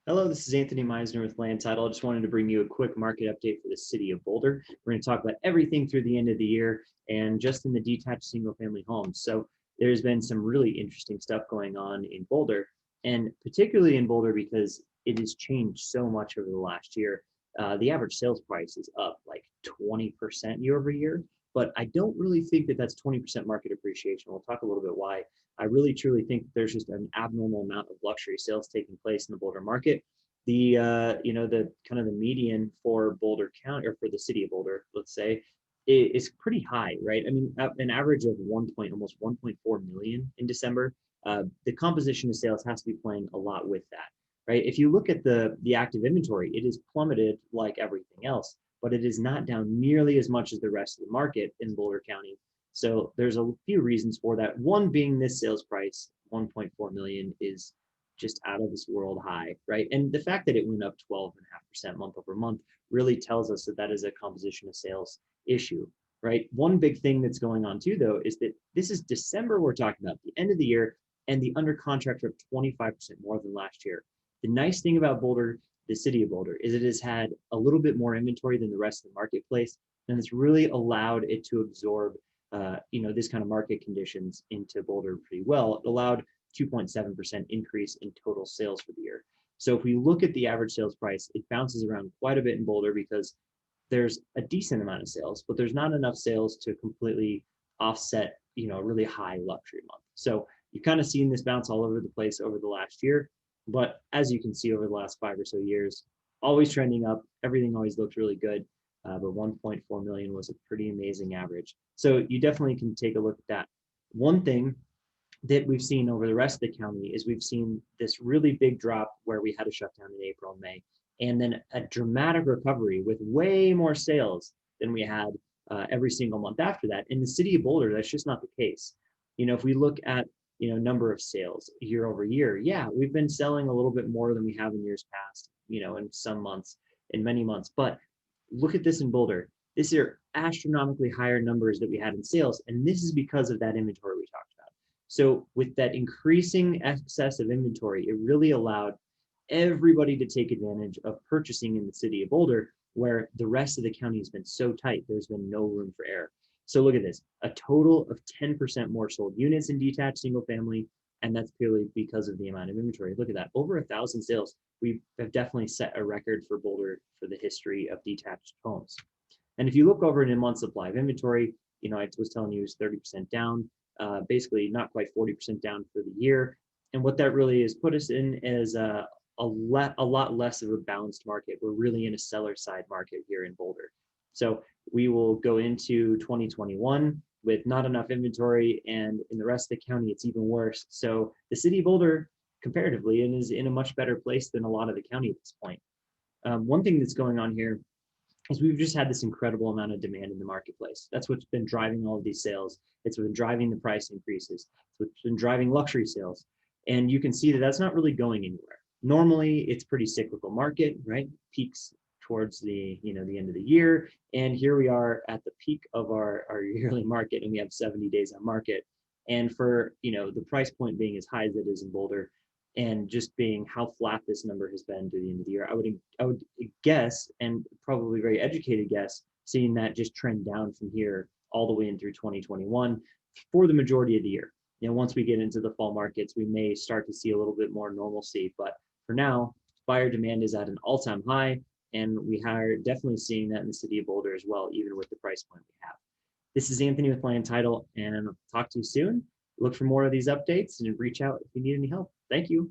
Hello, this is Anthony Meisner with Land Title. I just wanted to bring you a quick market update for the city of Boulder. We're going to talk about everything through the end of the year and just in the detached single family homes. So there's been some really interesting stuff going on in Boulder, and particularly in Boulder because it has changed so much over the last year. The average sales price is up like 20% year over year, but I don't really think that that's 20% market appreciation. We'll talk a little bit why. I really truly think there's just an abnormal amount of luxury sales taking place in the Boulder market. The kind of the median for Boulder County or for the city of Boulder, let's say, is pretty high, right? I mean, an average of almost 1.4 million in December. The composition of sales has to be playing a lot with that, right? If you look at the active inventory, it is plummeted like everything else, but it is not down nearly as much as the rest of the market in Boulder County. So there's a few reasons for that. One being this sales price, 1.4 million, is just out of this world high, right? And the fact that it went up 12.5% month over month really tells us that that is a composition of sales issue, right? One big thing that's going on too, though, is that this is December we're talking about, the end of the year, and the under contract are 25% more than last year. The nice thing about Boulder, the city of Boulder, is it has had a little bit more inventory than the rest of the marketplace, and it's really allowed it to absorb this kind of market conditions into Boulder pretty well. It allowed 2.7% increase in total sales for the year. So if we look at the average sales price, it bounces around quite a bit in Boulder because there's a decent amount of sales, but there's not enough sales to completely offset, a really high luxury month. So you've kind of seen this bounce all over the place over the last year. But as you can see over the last 5 or so years, always trending up. Everything always looked really good. But 1.4 million was a pretty amazing average. So you definitely can take a look at that. One thing that we've seen over the rest of the county is we've seen this really big drop where we had a shutdown in April and May, and then a dramatic recovery with way more sales than we had every single month after that. In the city of Boulder, that's just not the case. If we look at number of sales year over year, yeah, we've been selling a little bit more than we have in years past, in some months, in many months. But look at this in Boulder. These are astronomically higher numbers that we had in sales, and this is because of that inventory we talked about. So with that increasing excess of inventory, it really allowed everybody to take advantage of purchasing in the city of Boulder, where the rest of the county has been so tight, there's been no room for error. So look at this, a total of 10% more sold units in detached single family, and that's purely because of the amount of inventory. Look at that, over 1,000 sales. We have definitely set a record for Boulder for the history of detached homes. And if you look over in a month supply of inventory, I was telling you is 30% down, basically not quite 40% down for the year. And what that really is put us in is a lot less of a balanced market. We're really in a seller side market here in Boulder. So we will go into 2021 with not enough inventory, and in the rest of the county, it's even worse. So the city of Boulder, comparatively, and is in a much better place than a lot of the county at this point. One thing that's going on here is we've just had this incredible amount of demand in the marketplace. That's what's been driving all of these sales. It's been driving the price increases. It's what's been driving luxury sales. And you can see that that's not really going anywhere. Normally, it's pretty cyclical market, right? Peaks towards the end of the year, and here we are at the peak of our yearly market, and we have 70 days on market. And for the price point being as high as it is in Boulder, and just being how flat this number has been to the end of the year, I would guess, and probably very educated guess, seeing that just trend down from here all the way in through 2021 for the majority of the year. Once we get into the fall markets, we may start to see a little bit more normalcy, but for now, buyer demand is at an all-time high, and we are definitely seeing that in the city of Boulder as well, even with the price point we have. This is Anthony with Land Title, and I'll talk to you soon. Look for more of these updates and reach out if you need any help. Thank you.